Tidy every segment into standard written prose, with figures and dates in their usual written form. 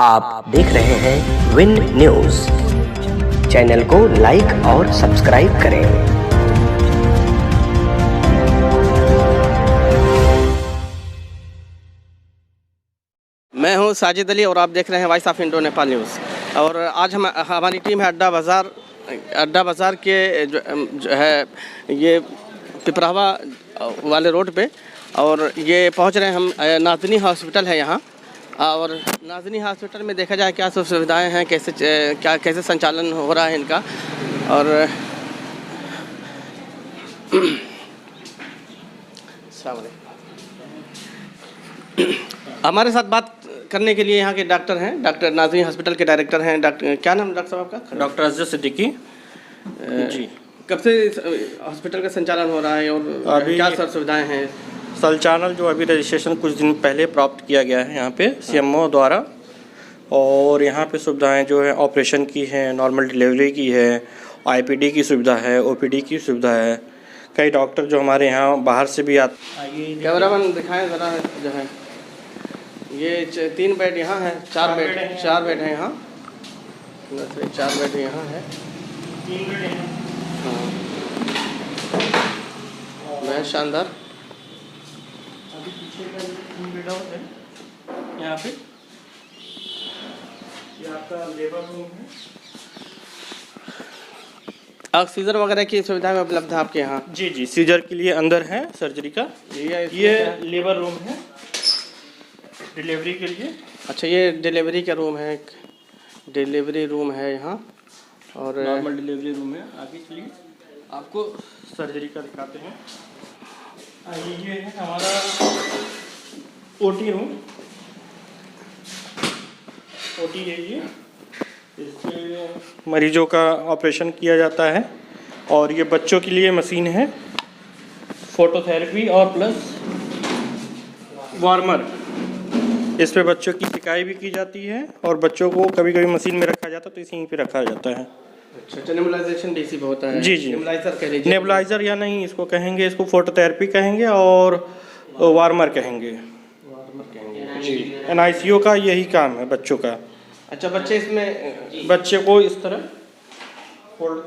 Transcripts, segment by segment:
आप देख रहे हैं विन न्यूज। चैनल को लाइक और सब्सक्राइब करें। मैं हूं साजिद अली और आप देख रहे हैं voice of Indo Nepal news. और आज हमारी टीम है अड्डा बाज़ार के जो है ये पिपरावा वाले रोड पे, और ये पहुंच रहे हैं हम नाज़नी हॉस्पिटल है यहाँ। और नाज़नी हॉस्पिटल में देखा जाए क्या सुविधाएं हैं, कैसे संचालन हो रहा है इनका। और हमारे साथ बात करने के लिए यहाँ के डॉक्टर हैं, डॉक्टर नाज़नी हॉस्पिटल के डायरेक्टर हैं। डॉक्टर क्या नाम डॉक्टर साहब आपका? डॉक्टर अजहर सिद्दीकी जी। कब से हॉस्पिटल का संचालन हो रहा है और अभी क्या सुविधाएं हैं? संचालन जो अभी रजिस्ट्रेशन कुछ दिन पहले प्राप्त किया गया है यहाँ पे सीएमओ द्वारा। और यहाँ पे सुविधाएं जो है ऑपरेशन की है, नॉर्मल डिलीवरी की है, आईपीडी की सुविधा है, ओपीडी की सुविधा है। कई डॉक्टर जो हमारे यहाँ बाहर से भी आते। कैमरामैन दिखाएं ज़रा जो है ये 3 बेड यहाँ है, 4 बेड है यहाँ, 4 बेड यहाँ है, 3 बेड हैं। हाँ बहुत शानदार। अभी पीछे का 3 बेड और है यहाँ पे। ये आपका लेबर रूम है। ऑक्सीजन वगैरह की सुविधा में उपलब्ध है आपके यहाँ? जी, सीजर के लिए अंदर है सर्जरी का। ये लेबर रूम है डिलीवरी के लिए। अच्छा, ये डिलीवरी का रूम है, डिलीवरी रूम है यहाँ। और नॉर्मल डिलीवरी रूम है। आगे चलिए आपको सर्जरी का दिखाते हैं। ये है हमारा ओटी रूम। ओटी है ये, इससे मरीजों का ऑपरेशन किया जाता है। और ये बच्चों के लिए मशीन है, फोटोथेरेपी और प्लस वार्मर। इस पे बच्चों की सिकाई भी की जाती है और बच्चों को कभी कभी मशीन में रखा जाता है तो इसी पे रखा जाता है। अच्छा, नेबुलाइजेशन डीसी पे होता है? जी। नेबुलाइजर कह लीजिए। नेबुलाइजर या नहीं इसको कहेंगे, इसको फोटोथेरेपी कहेंगे और वार्मर कहेंगे। जी, एनआईसीयू का यही काम है बच्चों का। अच्छा, बच्चे को इस तरह फोल्ड।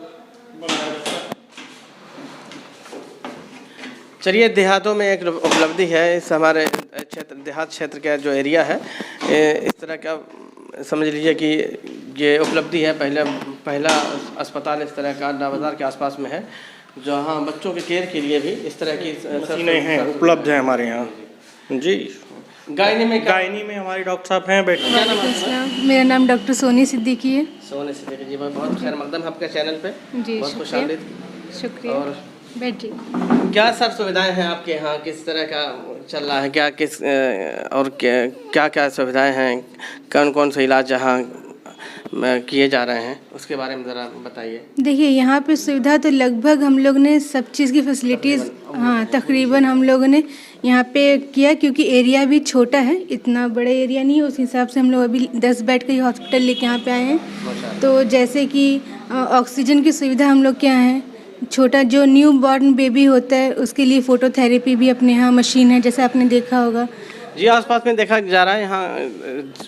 चलिए, देहातों में एक उपलब्धि है इस हमारे देहात क्षेत्र का जो एरिया है, इस तरह का समझ लीजिए कि ये उपलब्धि है। पहला अस्पताल इस तरह का अड्डा बाज़ार के आसपास में है, जहाँ बच्चों के केयर के लिए भी इस तरह की मशीनें हैं, उपलब्ध है हमारे यहाँ। जी, गायनी में हमारे डॉक्टर साहब हैं। बैठे। मेरा नाम डॉक्टर सोनी सिद्दीकी है। सोनी सिद्दीकी जी, बहुत खैर मकदम आपके चैनल पे। जी, बहुत खुशामदीद, शुक्रिया। और बैठिए। क्या सर सुविधाएं हैं आपके यहाँ, किस तरह का चल रहा है, क्या सुविधाएं हैं, कौन से इलाज यहाँ किए जा रहे हैं, उसके बारे में ज़रा बताइए। देखिए, यहाँ पे सुविधा तो लगभग हम लोग ने सब चीज़ की फैसिलिटीज़ तकरीबन हम लोगों ने यहाँ पे किया, क्योंकि एरिया भी छोटा है, इतना बड़ा एरिया नहीं है। उस हिसाब से हम लोग अभी 10 बेड का ही हॉस्पिटल लेके यहाँ पे आए हैं। तो जैसे कि ऑक्सीजन की सुविधा हम लोग के यहाँ है। छोटा जो न्यू बॉर्न बेबी होता है उसके लिए फ़ोटोथेरेपी भी अपने यहाँ मशीन है, जैसे आपने देखा होगा। जी, आसपास में देखा जा रहा है यहाँ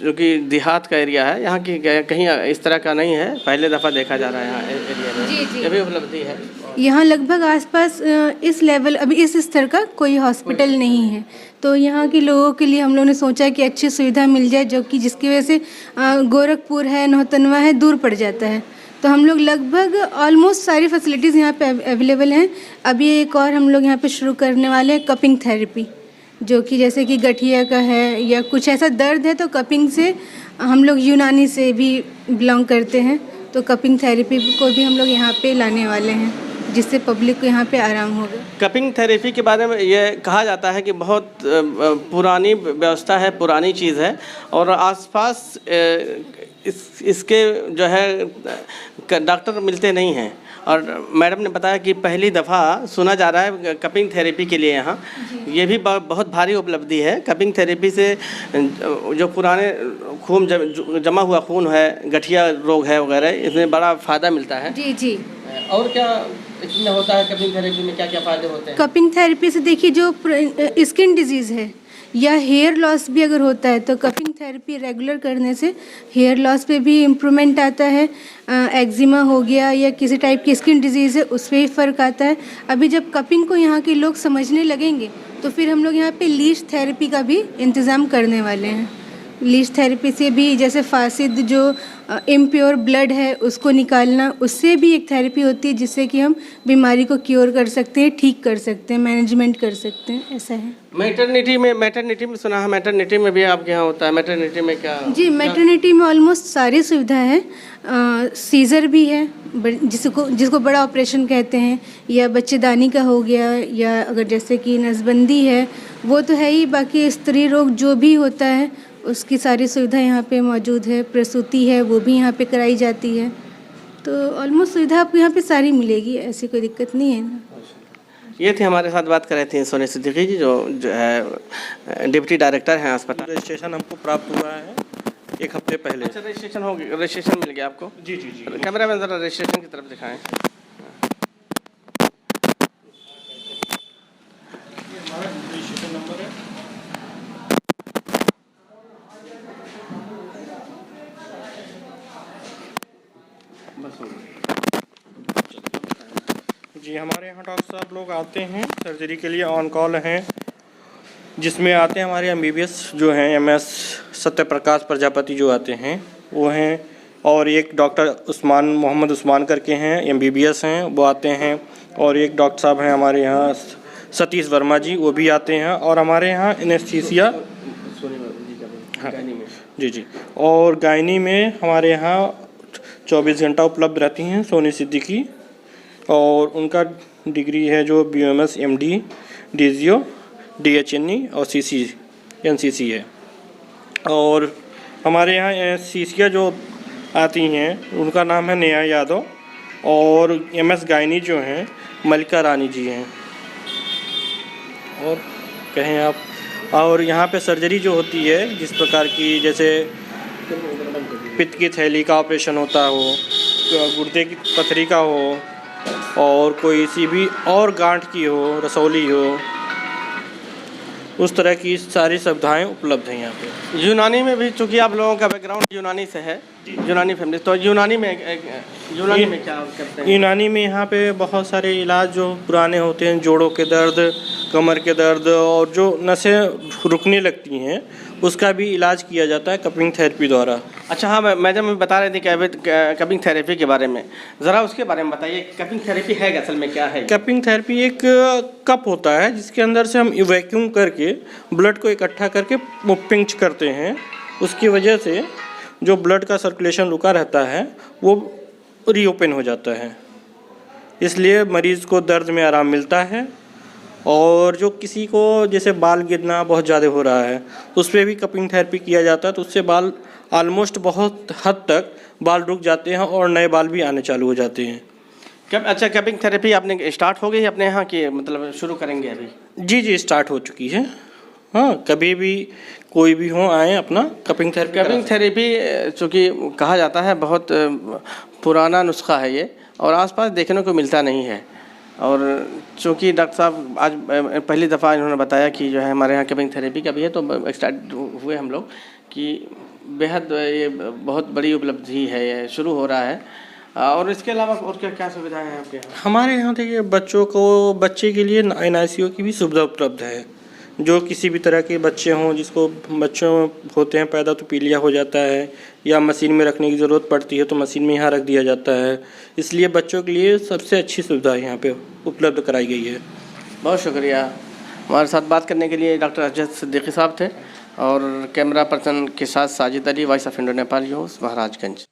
जो कि देहात का एरिया है, यहाँ की कहीं इस तरह का नहीं है, पहले दफ़ा देखा जा रहा है यहाँ एरिया में। जी, ये भी उपलब्धि है। यहाँ लगभग आसपास इस लेवल अभी इस स्तर का कोई हॉस्पिटल नहीं है। तो यहाँ के लोगों के लिए हम लोगों ने सोचा कि अच्छी सुविधा मिल जाए, जो कि जिसकी वजह से गोरखपुर है, नौतनवा है, दूर पड़ जाता है। तो हम लोग लगभग ऑलमोस्ट सारी फैसिलिटीज़ यहाँ पे अवेलेबल हैं। अभी एक और हम लोग यहाँ पे शुरू करने वाले हैं, कपिंग थेरेपी, जो कि जैसे कि गठिया का है या कुछ ऐसा दर्द है तो कपिंग से, हम लोग यूनानी से भी बिलोंग करते हैं, तो कपिंग थेरेपी को भी हम लोग यहाँ पे लाने वाले हैं, जिससे पब्लिक को यहाँ पे आराम होगा। कपिंग थेरेपी के बारे में ये कहा जाता है कि बहुत पुरानी व्यवस्था है, पुरानी चीज़ है, और आसपास इसके जो है डॉक्टर मिलते नहीं हैं। और मैडम ने बताया कि पहली दफ़ा सुना जा रहा है कपिंग थेरेपी के लिए यहाँ। ये भी बहुत भारी उपलब्धि है। कपिंग थेरेपी से जो पुराने खून जमा हुआ खून है, गठिया रोग है वगैरह, इसमें बड़ा फ़ायदा मिलता है। जी। और क्या इसमें होता है कपिंग थेरेपी में, क्या क्या फ़ायदे होते हैं? कपिंग थेरेपी से देखिए, जो स्किन डिजीज़ है या हेयर लॉस भी अगर होता है तो कपिंग थेरेपी रेगुलर करने से हेयर लॉस पे भी इम्प्रूवमेंट आता है, एक्जिमा हो गया या किसी टाइप की स्किन डिजीज़ है उस पर भी फ़र्क आता है। अभी जब कपिंग को यहाँ के लोग समझने लगेंगे तो फिर हम लोग यहाँ पे लीच थेरेपी का भी इंतज़ाम करने वाले हैं। लीच थेरेपी से भी जैसे फासिद जो इम्प्योर ब्लड है उसको निकालना, उससे भी एक थेरेपी होती है जिससे कि हम बीमारी को क्योर कर सकते हैं, ठीक कर सकते हैं, मैनेजमेंट कर सकते हैं, ऐसा है। मैटरनिटी में सुना है, मैटरनिटी में भी आपके यहाँ होता है? मैटरनिटी में क्या? जी, मैटरनिटी में ऑलमोस्ट सारी सुविधा है। सीज़र भी है, जिसको बड़ा ऑपरेशन कहते हैं, या बच्चेदानी का हो गया, या अगर जैसे कि नसबंदी है वो तो है ही, बाकी स्त्री रोग जो भी होता है उसकी सारी सुविधा यहाँ पे मौजूद है। प्रसूति है वो भी यहाँ पे कराई जाती है, तो ऑलमोस्ट सुविधा आपको यहाँ पे सारी मिलेगी, ऐसी कोई दिक्कत नहीं है ना। ये थे हमारे साथ बात कर रहे थे सोनी सिद्दीकी जी, जो है डिप्टी डायरेक्टर हैं अस्पताल। रजिस्ट्रेशन हमको प्राप्त हुआ है 1 हफ्ते पहले। अच्छा, रजिस्ट्रेशन हो गया, रजिस्ट्रेशन मिल गया आपको? जी जी जी। कैमरा मैन ज़रा रजिस्ट्रेशन की तरफ दिखाएं। हमारा रजिस्ट्रेशन नंबर है। जी, हमारे यहाँ डॉक्टर साहब लोग आते हैं सर्जरी के लिए, ऑन कॉल हैं, जिसमें आते हैं हमारे MBBS जो हैं MS सत्यप्रकाश प्रजापति जो आते हैं वो हैं, और एक डॉक्टर मोहम्मद उस्मान करके हैं MBBS हैं वो आते हैं, और एक डॉक्टर साहब हैं हमारे यहाँ सतीश वर्मा जी वो भी आते हैं, और हमारे यहाँ एनेस्थीसिया जी जी, और गायनी में हमारे यहाँ 24 घंटा उपलब्ध रहती हैं सोनी सिद्दीकी, और उनका डिग्री है जो BMS MD DGO DHNE और NCC है। और हमारे यहाँ एनेस्थीसिया जो आती हैं उनका नाम है नेहा यादव, और MS गायनी जो हैं मलिका रानी जी हैं। और कहें आप, और यहाँ पे सर्जरी जो होती है जिस प्रकार की, जैसे पित्त की थैली का ऑपरेशन होता हो, गुर्दे की पथरी का हो, और कोई सी भी और गांठ की हो, रसौली हो, उस तरह की सारी सुविधाएं उपलब्ध हैं यहाँ पे। यूनानी में भी, चूँकि आप लोगों का बैकग्राउंड यूनानी से है, यूनानी फैमिली, तो यूनानी में क्या करते हैं? यूनानी में यहाँ पे बहुत सारे इलाज जो पुराने होते हैं, जोड़ों के दर्द, कमर के दर्द, और जो नसें रुकने लगती हैं उसका भी इलाज किया जाता है कपिंग थेरेपी द्वारा। अच्छा, हाँ, मैडम बता रहे थे कपिंग थेरेपी के बारे में, ज़रा उसके बारे में बताइए। कपिंग थेरेपी है असल में क्या है? कपिंग थेरेपी एक कप होता है जिसके अंदर से हम वैक्यूम करके ब्लड को इकट्ठा करके वो पिंच करते हैं, उसकी वजह से जो ब्लड का सर्कुलेशन रुका रहता है वो रीओपन हो जाता है, इसलिए मरीज़ को दर्द में आराम मिलता है। और जो किसी को जैसे बाल गिरना बहुत ज़्यादा हो रहा है उस पर भी कपिंग थेरेपी किया जाता है, तो उससे बाल ऑलमोस्ट बहुत हद तक बाल रुक जाते हैं और नए बाल भी आने चालू हो जाते हैं। अच्छा, कपिंग थेरेपी आपने स्टार्ट हो गई है अपने यहाँ की, मतलब शुरू करेंगे अभी? जी जी, स्टार्ट हो चुकी है। हाँ, कभी भी कोई भी हो आए अपना कपिंग थेरेपी चूँकि कहा जाता है बहुत पुराना नुस्खा है ये, और आसपास देखने को मिलता नहीं है, और चूँकि डॉक्टर साहब आज पहली दफ़ा इन्होंने बताया कि जो है हमारे यहाँ कपिंग थेरेपी का भी है, तो स्टार्ट हुए हम लोग कि बेहद ये बहुत बड़ी उपलब्धि है, ये शुरू हो रहा है। और इसके अलावा और क्या क्या सुविधाएं हैं आपके यहाँ? हमारे यहाँ देखिए, बच्चे के लिए NICU की भी सुविधा उपलब्ध है। जो किसी भी तरह के बच्चे हों, जिसको बच्चों होते हैं पैदा तो पीलिया हो जाता है या मशीन में रखने की ज़रूरत पड़ती है तो मशीन में यहाँ रख दिया जाता है, इसलिए बच्चों के लिए सबसे अच्छी सुविधा यहाँ पे उपलब्ध कराई गई है। बहुत शुक्रिया। हमारे साथ बात करने के लिए डॉक्टर अजहद सिद्दीकी साहब थे, और कैमरा पर्सन के साथ Sajid Ali, voice of Indo Nepal news, Maharajganj.